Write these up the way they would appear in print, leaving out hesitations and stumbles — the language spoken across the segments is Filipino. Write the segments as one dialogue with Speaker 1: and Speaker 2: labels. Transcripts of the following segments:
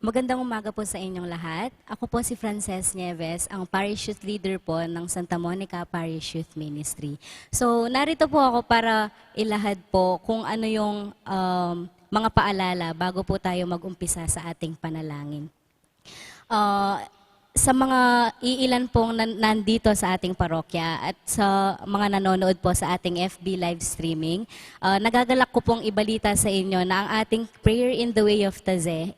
Speaker 1: Magandang umaga po sa inyong lahat. Ako po si Frances Nieves, ang Parish Youth Leader po ng Santa Monica Parish Youth Ministry. So, narito po ako para ilahad po kung ano yung mga paalala bago po tayo mag-umpisa sa ating panalangin. Sa mga iilan pong nandito sa ating parokya at sa mga nanonood po sa ating FB live streaming, nagagalak ko pong ibalita sa inyo na ang ating prayer in the Way of Taizé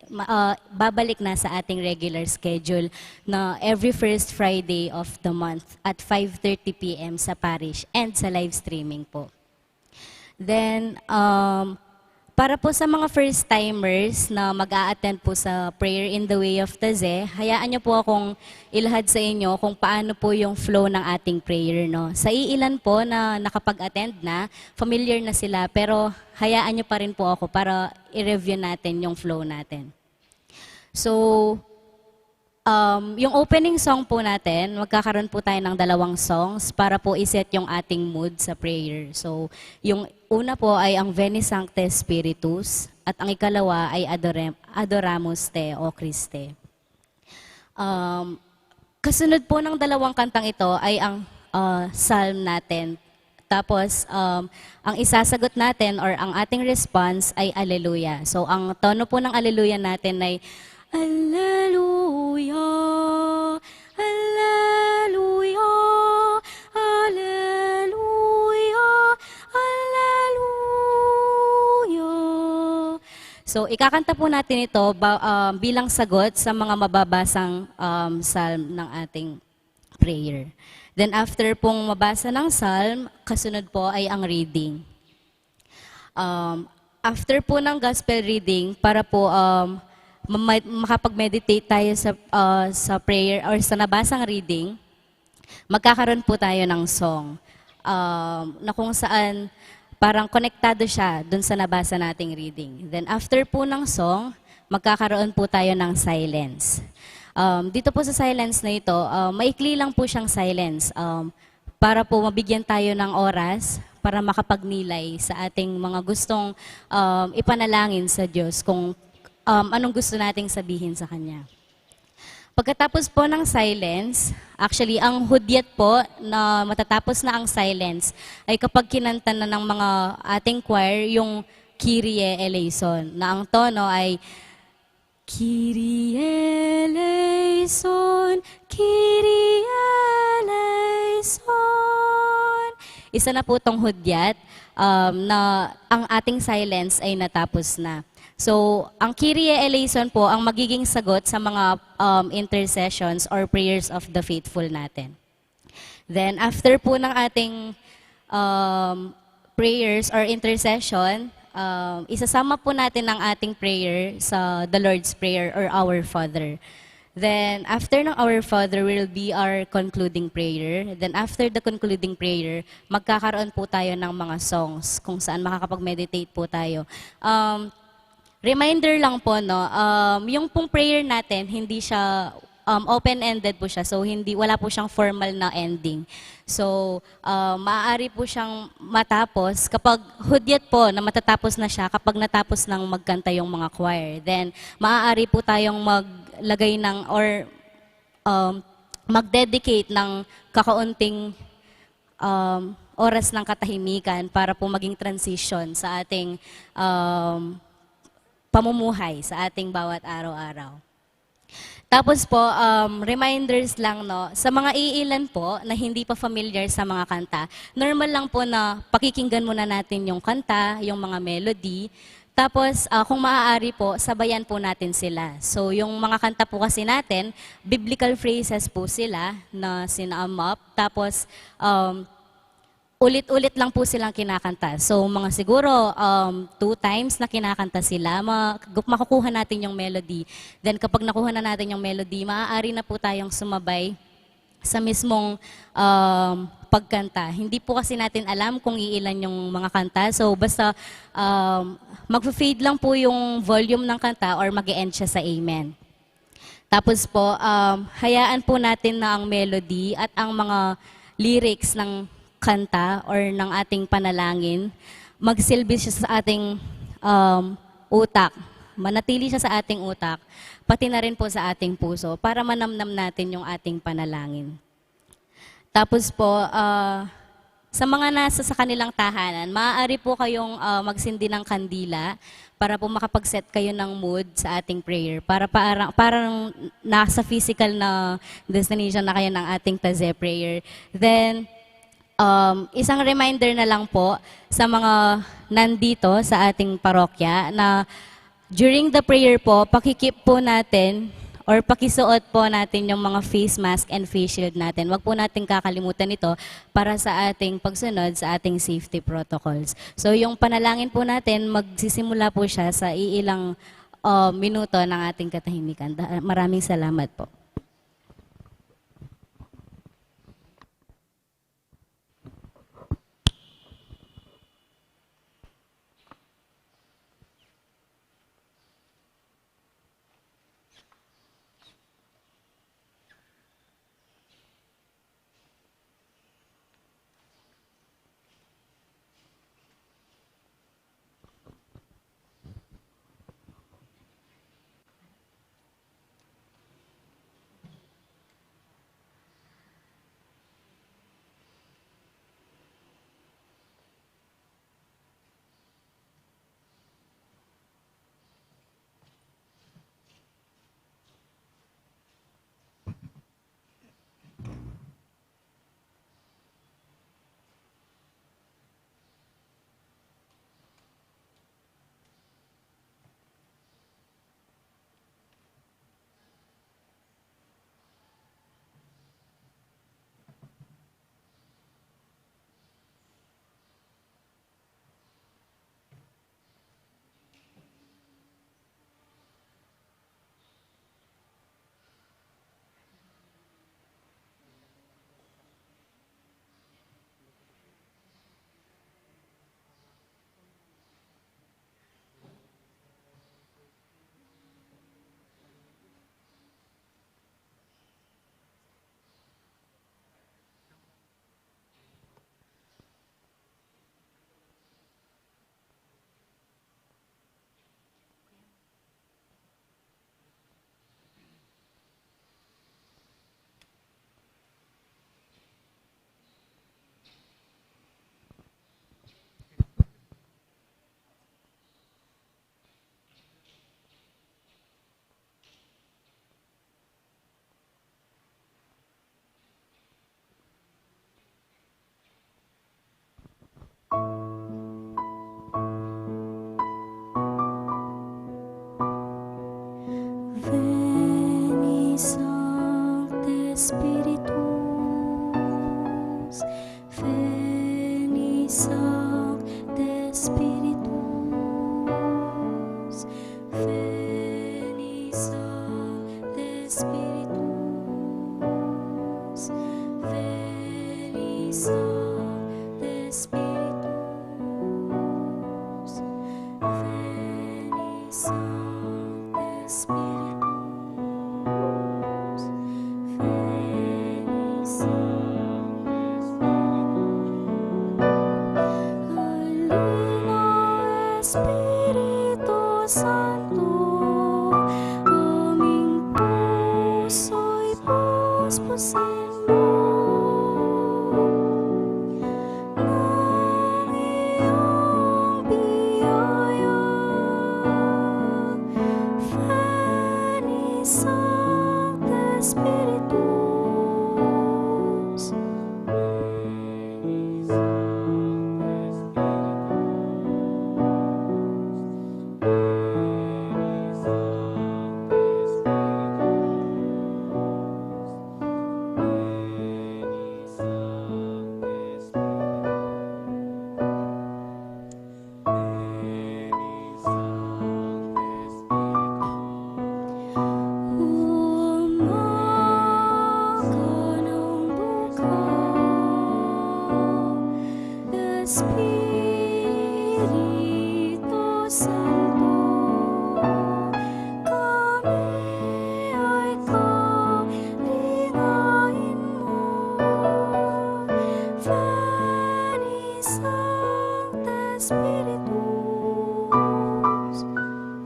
Speaker 1: babalik na sa ating regular schedule na every first Friday of the month at 5:30 PM sa parish and sa live streaming po. Then, para po sa mga first-timers na mag-a-attend po sa Prayer in the Way of Taizé, hayaan niyo po akong ilahad sa inyo kung paano po yung flow ng ating prayer. No? Sa iilan po na nakapag-attend na, familiar na sila, pero hayaan niyo pa rin po ako para i-review natin yung flow natin. So, yung opening song po natin, magkakaroon po tayo ng 2 songs para po iset yung ating mood sa prayer. So, yung una po ay ang Veni Sancte Spiritus at ang ikalawa ay Adoramus Te o Christe. Kasunod po ng 2 kantang ito ay ang psalm natin. Tapos, ang isasagot natin or ang ating response ay Alleluia. So, ang tono po ng Alleluia natin ay Alleluia, Alleluia, Alleluia, Alleluia. So, ikakanta po natin ito bilang sagot sa mga mababasang psalm ng ating prayer. Then after pong mabasa ng psalm, kasunod po ay ang reading. After po ng gospel reading, para po makapag-meditate tayo sa prayer or sa nabasang reading, magkakaroon po tayo ng song na kung saan parang konektado siya dun sa nabasa nating reading. Then after po ng song, magkakaroon po tayo ng silence. Dito po sa silence na ito, maikli lang po siyang silence para po mabigyan tayo ng oras para makapagnilay sa ating mga gustong ipanalangin sa Diyos kung anong gusto nating sabihin sa Kanya. Pagkatapos po ng silence, actually, ang hudyat po na matatapos na ang silence ay kapag kinanta na ng mga ating choir yung Kyrie eleison, na ang tono ay Kyrie eleison, Kyrie eleison. Isa na po tong hudyat na ang ating silence ay natapos na. So, ang Kyrie eleison po ang magiging sagot sa mga intercessions or prayers of the faithful natin. Then, after po ng ating prayers or intercession, isasama po natin ang ating prayer sa the Lord's Prayer or Our Father. Then, after ng Our Father will be our concluding prayer. Then, after the concluding prayer, magkakaroon po tayo ng mga songs kung saan makakapag-meditate po tayo. Reminder lang po, no, yung pong prayer natin, hindi siya open-ended po siya. So, wala po siyang formal na ending. So, maaari po siyang matapos kapag hudyat po na matatapos na siya kapag natapos ng magkanta yung mga choir. Then, maaari po tayong maglagay ng or mag-dedicate ng kakaunting oras ng katahimikan para po maging transition sa ating pamumuhay sa ating bawat araw-araw. Tapos po, reminders lang, no, sa mga iilan po na hindi pa familiar sa mga kanta, normal lang po na pakikinggan muna natin yung kanta, yung mga melody. Tapos, kung maaari po, sabayan po natin sila. So, yung mga kanta po kasi natin, biblical phrases po sila na sinam up. Tapos, ulit-ulit lang po silang kinakanta. So, mga siguro 2 times na kinakanta sila, makukuha natin yung melody. Then, kapag nakuha na natin yung melody, maaari na po tayong sumabay sa mismong pagkanta. Hindi po kasi natin alam kung iilan yung mga kanta. So, basta mag-fade lang po yung volume ng kanta or mag-e-end siya sa amen. Tapos po, hayaan po natin na ang melody at ang mga lyrics ng kanta or ng ating panalangin, magsilbi siya sa ating utak. Manatili siya sa ating utak, pati na rin po sa ating puso para manamnam natin yung ating panalangin. Tapos po, sa mga nasa sa kanilang tahanan, maaari po kayong magsindi ng kandila para po makapag-set kayo ng mood sa ating prayer. Parang nasa physical na destination na kayo ng ating Taizé prayer. Then, isang reminder na lang po sa mga nandito sa ating parokya na during the prayer po, pakikip po natin or pakisuot po natin yung mga face mask and face shield natin. Huwag po natin kakalimutan ito para sa ating pagsunod sa ating safety protocols. So yung panalangin po natin, magsisimula po siya sa iilang minuto ng ating katahimikan. Maraming salamat po. Veni Sancte Spiritus, Veni Sancte Spiritus, Veni Sancte Spiritus, Veni Sancte Spiritus, Veni Sancte Spiritus, Veni Halina Espiritu Santo, aming puso'y puspusin mo ng iyong biyaya. Veni Sancte Spiritus, umaga ng bukaw, Espiritu Santo, kami ay kalingain mo. Veni Sancte Spiritus,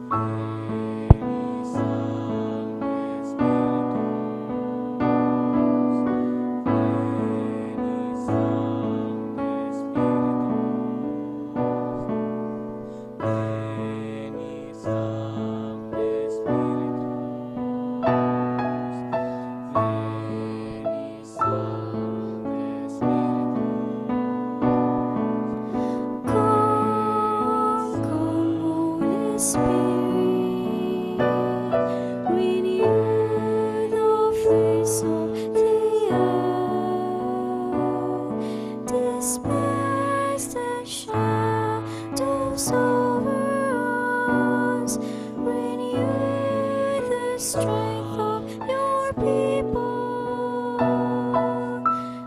Speaker 1: Veni Sancte Spiritus, Veni Sancte strength of your people.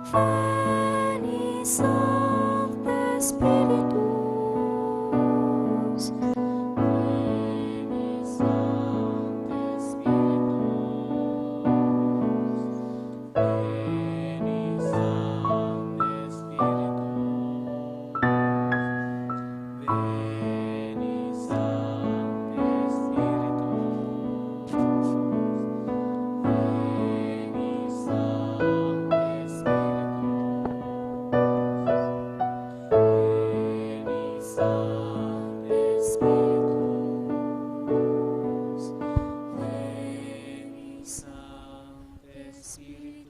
Speaker 1: Veni Sancte Spiritus, Veni Sancte Spiritus, Veni Sancte Spiritus, Veni Sancte Spiritus.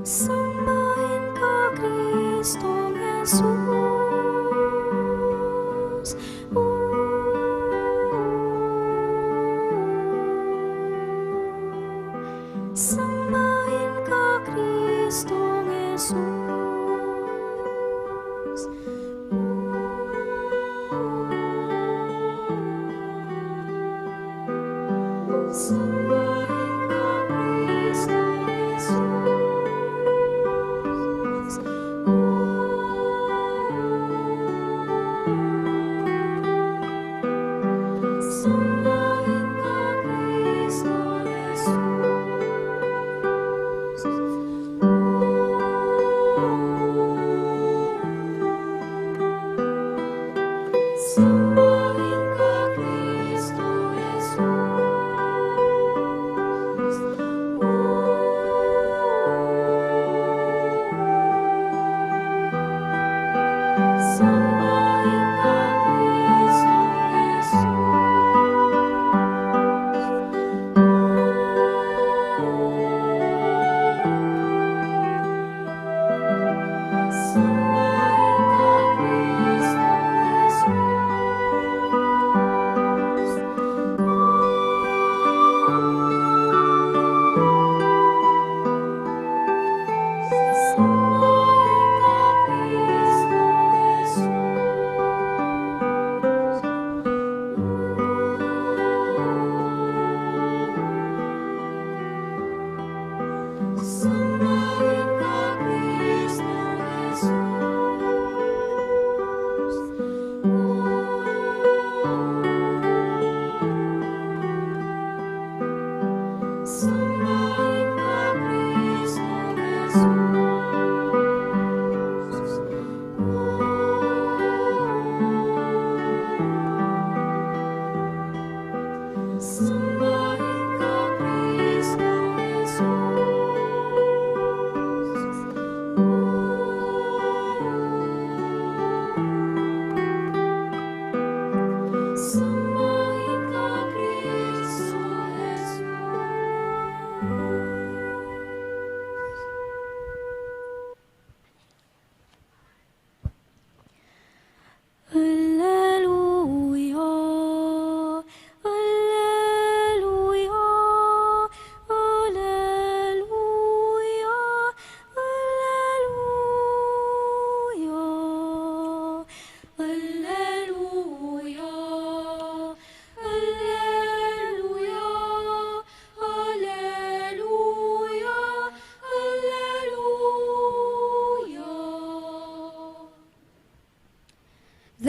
Speaker 1: Sambahin ka, Kristong Jesus. Sambahin ka, Kristong Jesus. Sambahin ka, Kristong Jesus. Sambahin ka, Kristong Jesus. Sambahin ka, Kristong Jesus. Sambahin ka, Kristong Jesus.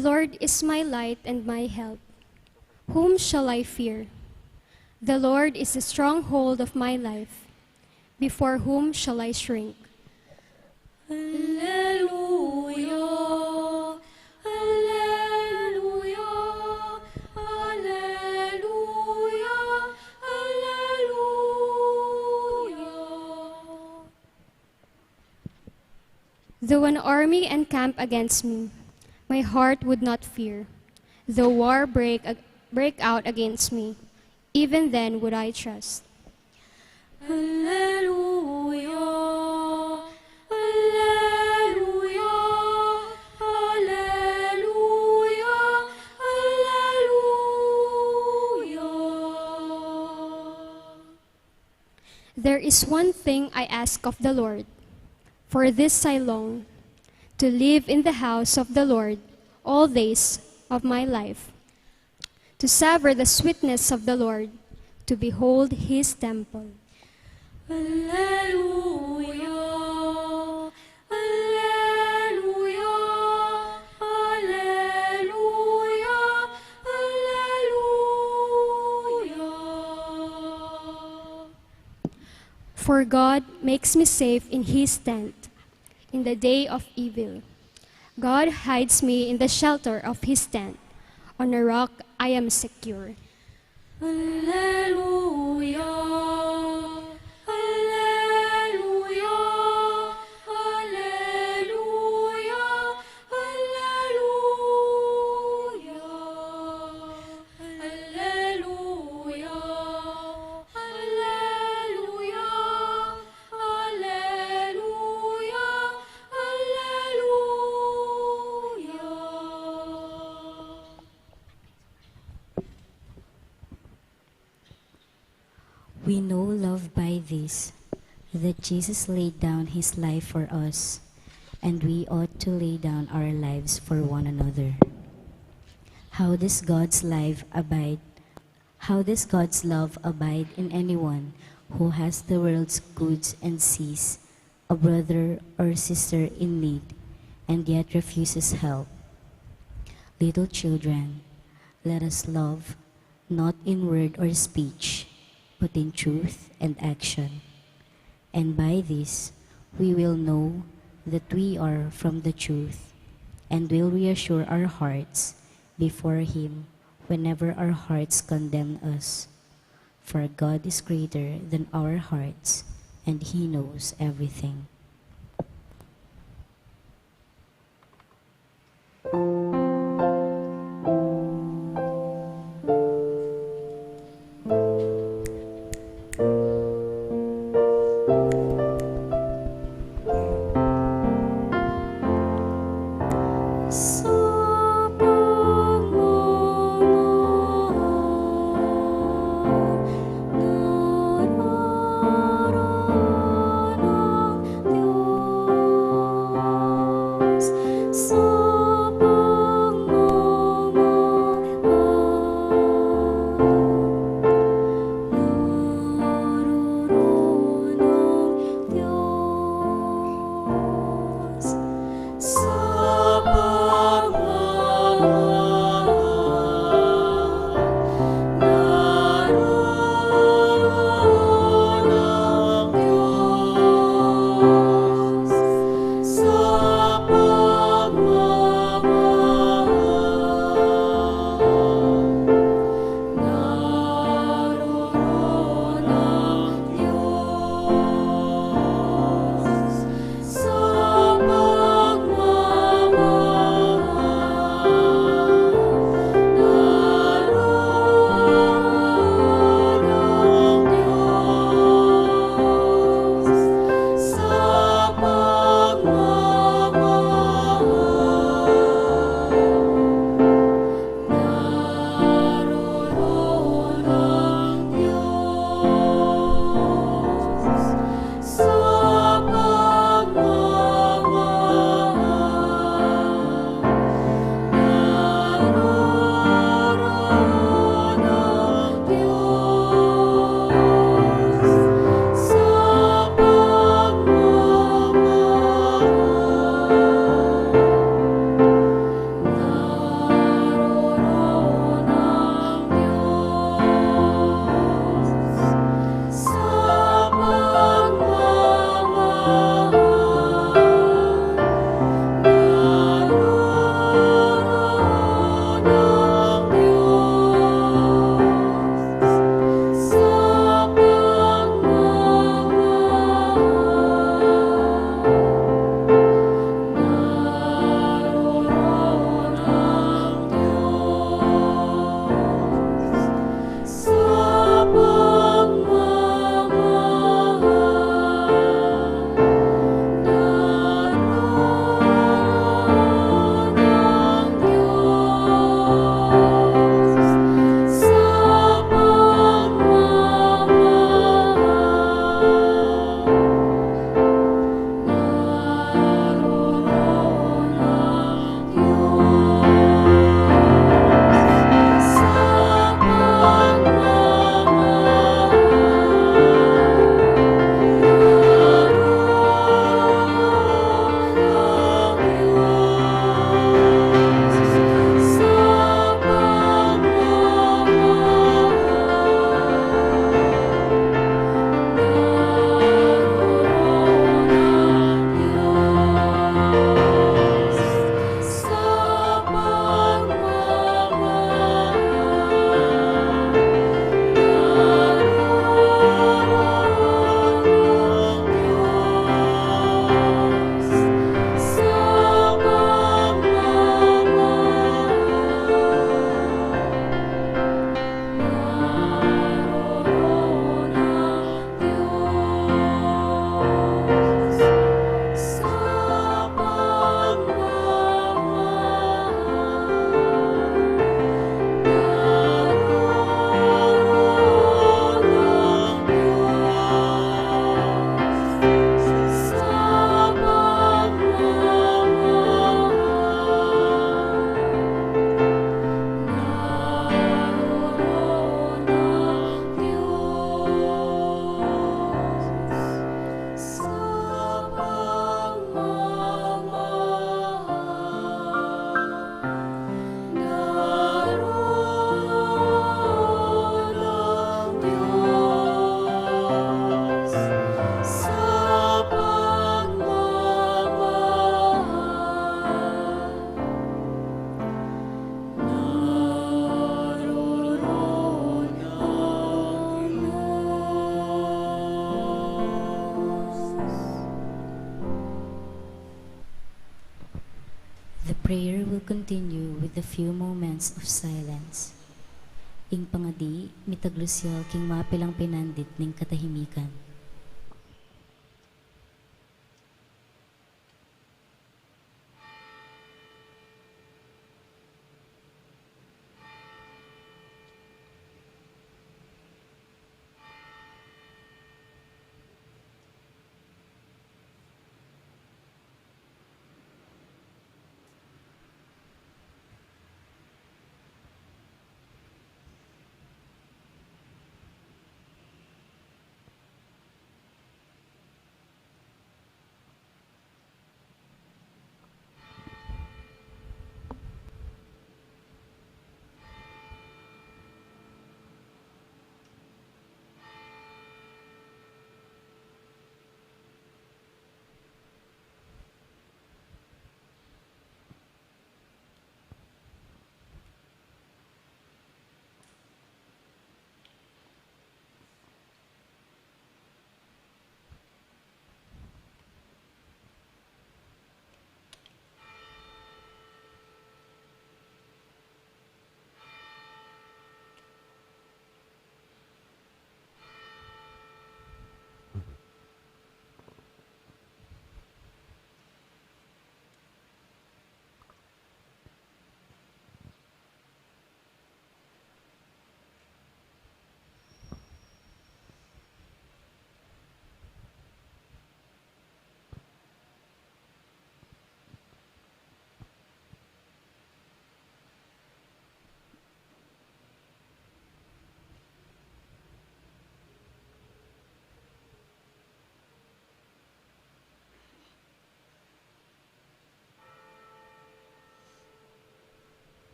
Speaker 2: The Lord is my light and my help. Whom shall I fear? The Lord is the stronghold of my life. Before whom shall I shrink?
Speaker 3: Alleluia, Alleluia, Alleluia, Alleluia.
Speaker 2: Though an army encamp against me, my heart would not fear. Though war break out against me, even then would I trust.
Speaker 3: Alleluia, Alleluia, Alleluia, Alleluia.
Speaker 2: There is one thing I ask of the Lord, for this I long, to live in the house of the Lord all days of my life, to savor the sweetness of the Lord, to behold his temple.
Speaker 3: Alleluia, Alleluia, Alleluia, Alleluia.
Speaker 2: For God makes me safe in his tent in the day of evil. God hides me in the shelter of his tent. On a rock I am secure.
Speaker 3: Alleluia, Alleluia, Alleluia, Alleluia, Alleluia, Alleluia, Alleluia, Alleluia.
Speaker 1: We know love by this, that Jesus laid down his life for us, and we ought to lay down our lives for one another. How does God's life abide? How does God's love abide in anyone who has the world's goods and sees a brother or sister in need and yet refuses help? Little children, let us love, not in word or speech, but in truth and action. And by this, we will know that we are from the truth, and will reassure our hearts before Him whenever our hearts condemn us. For God is greater than our hearts, and He knows everything.
Speaker 3: Sa pagmamahal,
Speaker 1: prayer will continue with a few moments of silence. Ing pangadi, mitaglusyo king mapilang pinandit ning katahimikan.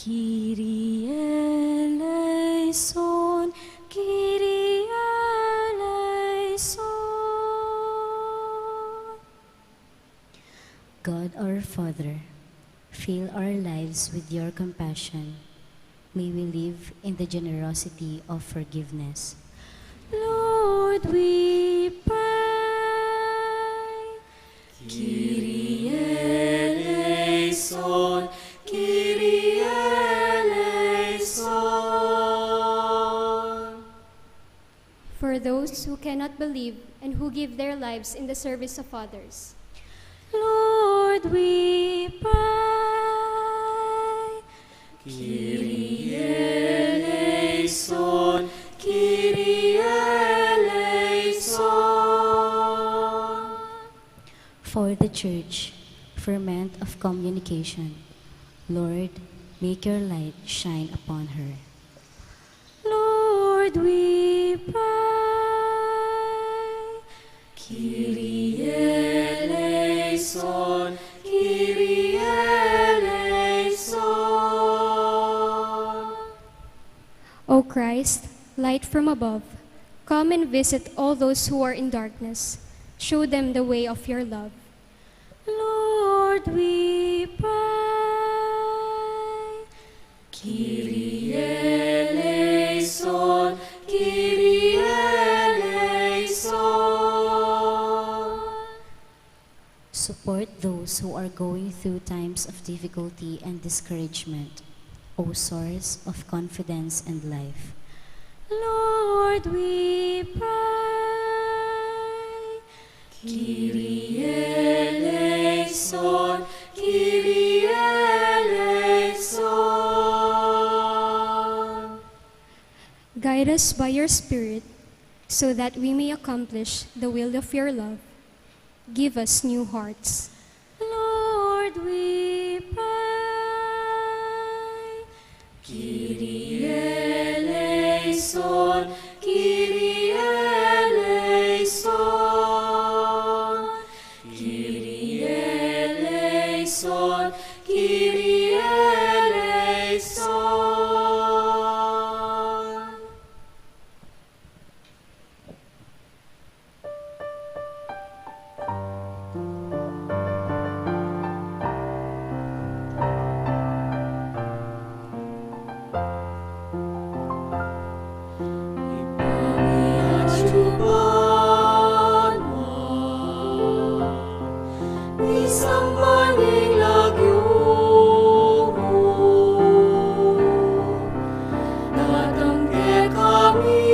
Speaker 1: Kyrie eleison, Kyrie eleison. God our Father, fill our lives with your compassion. May we live in the generosity of forgiveness. Lord, we pray. Kyrie eleison, Kyrie eleison.
Speaker 2: For those who cannot believe and who give their lives in the service of others.
Speaker 1: Lord, we pray. Kyrie eleison, Kyrie eleison. For the Church, ferment of communication, Lord, make your light shine upon her. Lord,
Speaker 3: Lord, we pray. Kyrie eleison, Kyrie eleison.
Speaker 2: O Christ, light from above, come and visit all those who are in darkness. Show them the way of your love.
Speaker 3: Lord, we pray. Kyrie eleison, Kyrie eleison.
Speaker 1: Support those who are going through times of difficulty and discouragement, O source of confidence and life.
Speaker 3: Lord, we pray. Kyrie eleison, Kyrie eleison.
Speaker 2: Guide us by your Spirit, so that we may accomplish the will of your love. Give us new hearts.
Speaker 3: Lord, we pray. Kyrie eleison, Kyrie eleison. Kyrie eleison, Kyrie eleison. Isang maning lagyumo, datangke kami,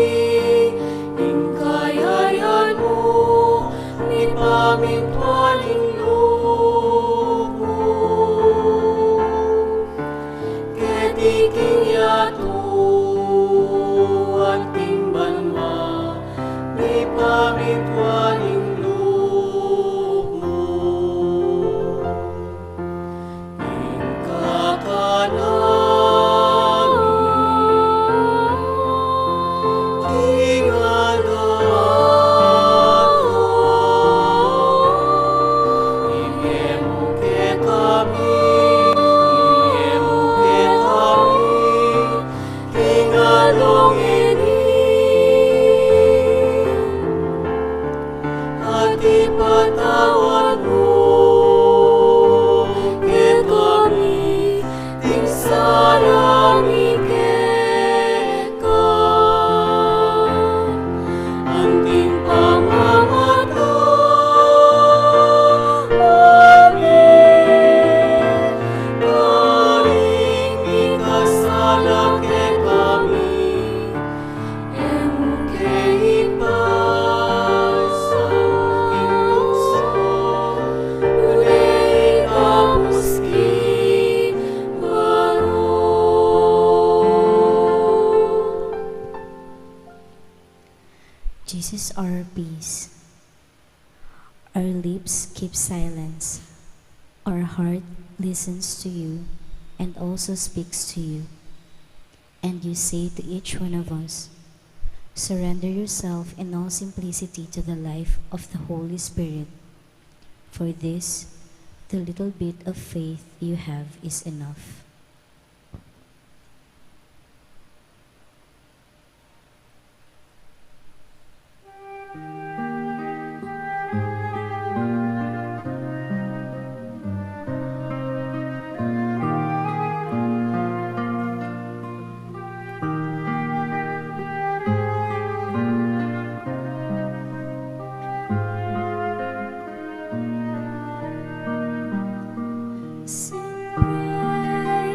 Speaker 3: ingkayayan mo, ni pamintuaning lumo. Ketiking yato, anting banma, ni pamintuaning
Speaker 1: Jesus, our peace. Our lips keep silence. Our heart listens to you and also speaks to you. And you say to each one of us, surrender yourself in all simplicity to the life of the Holy Spirit. For this, the little bit of faith you have is enough.
Speaker 3: Sing praise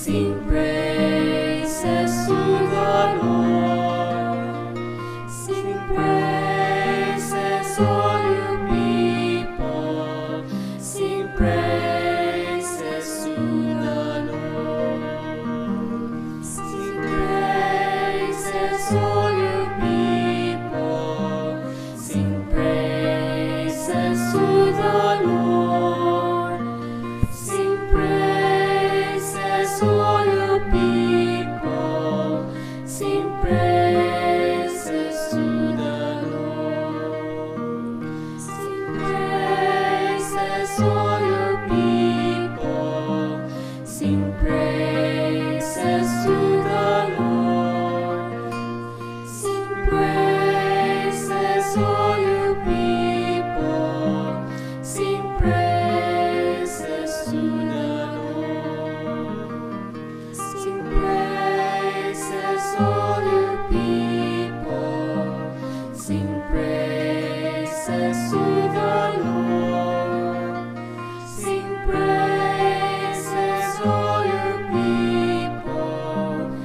Speaker 3: Sing praises to the Lord. Sing praises, all you people. Sing praises to the Lord. Sing praises, all you people. Sing praises to the Lord. Sing praises, all you people. Sing praises to the Lord. Sing praises, all you people. Sing praises to the Lord. Sing praises, all you people. Sing praises to the Lord. Sing praises, all you people. Sing praises to the Lord. Sing praises, all you people.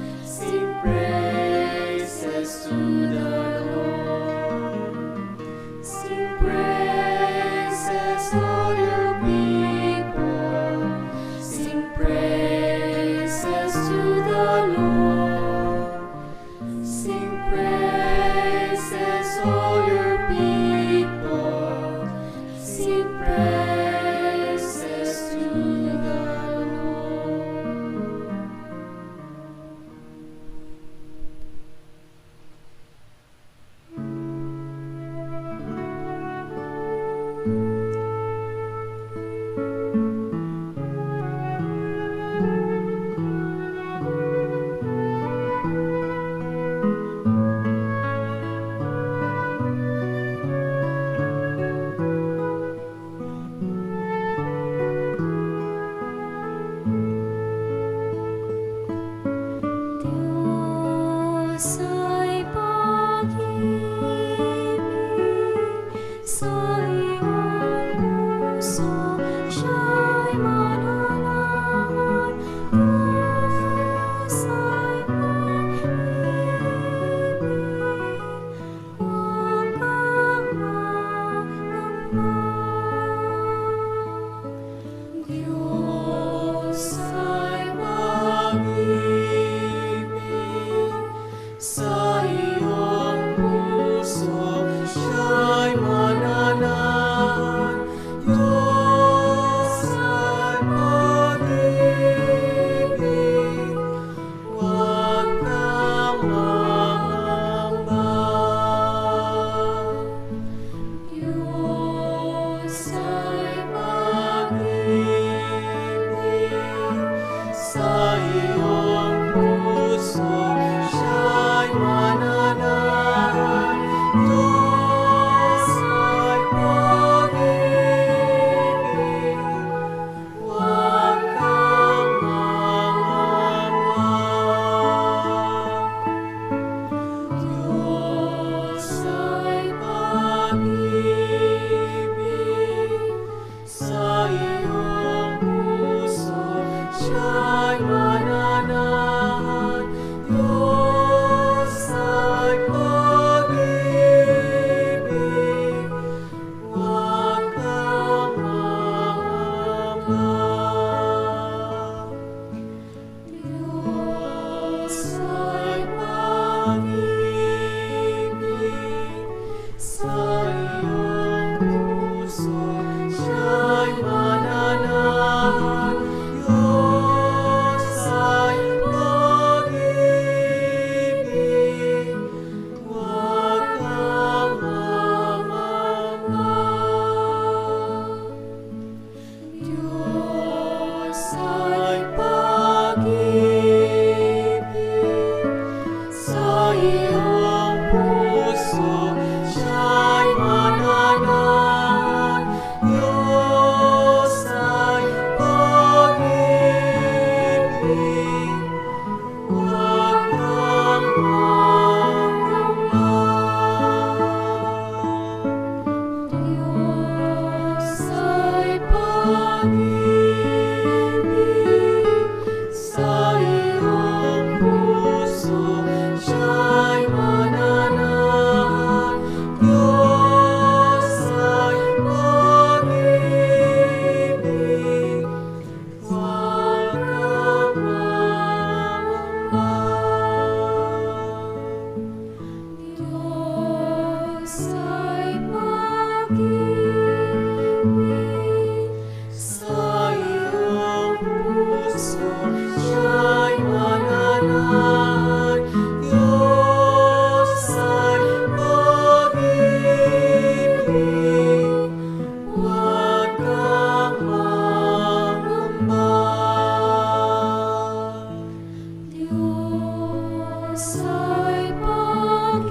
Speaker 3: sa'y pag-ibig,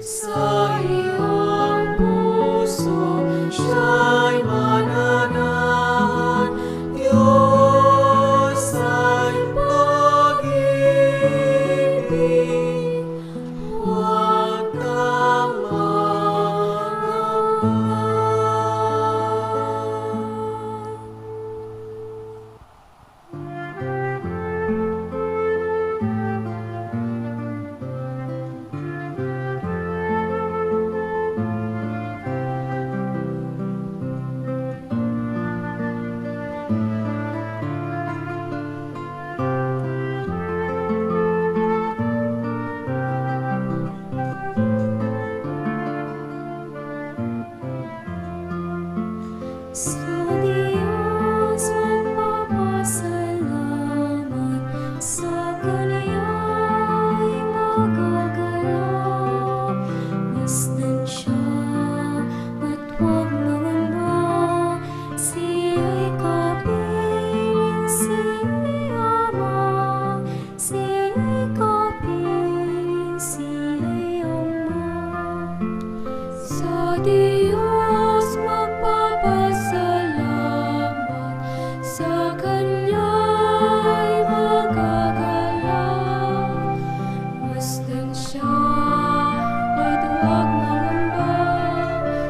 Speaker 3: sa iyong puso siya'y mananahan. Diyos ay pag-ibig, huwag kang mag-alala. Sa Diyos magpapasalamat, sa Kaniya'y magagalak. Masdan siya at huwag mangamba, siya'y kapiling, siya'y Ama, siya'y kapiling, siya'y Ama. Sa Diyos magpapasalamat, sa Kanya'y magagalak. Masdan siya at huwag mangamba,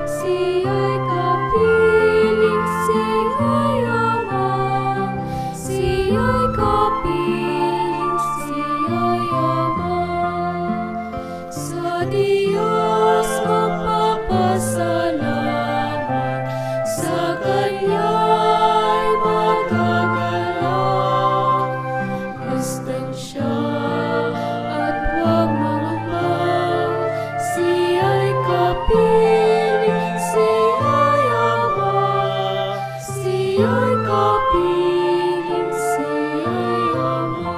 Speaker 3: siya'y kapiling, siya'y Ama, siya'y kapiling, siya'y Ama. Sa Diyos magpapasalamat, sa Kanya'y magagalak. Masdan siya at huwag mangamba, siya'y kapiling, siya'y Ama, siya'y kapiling, siya'y Ama.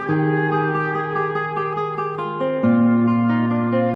Speaker 3: Amen.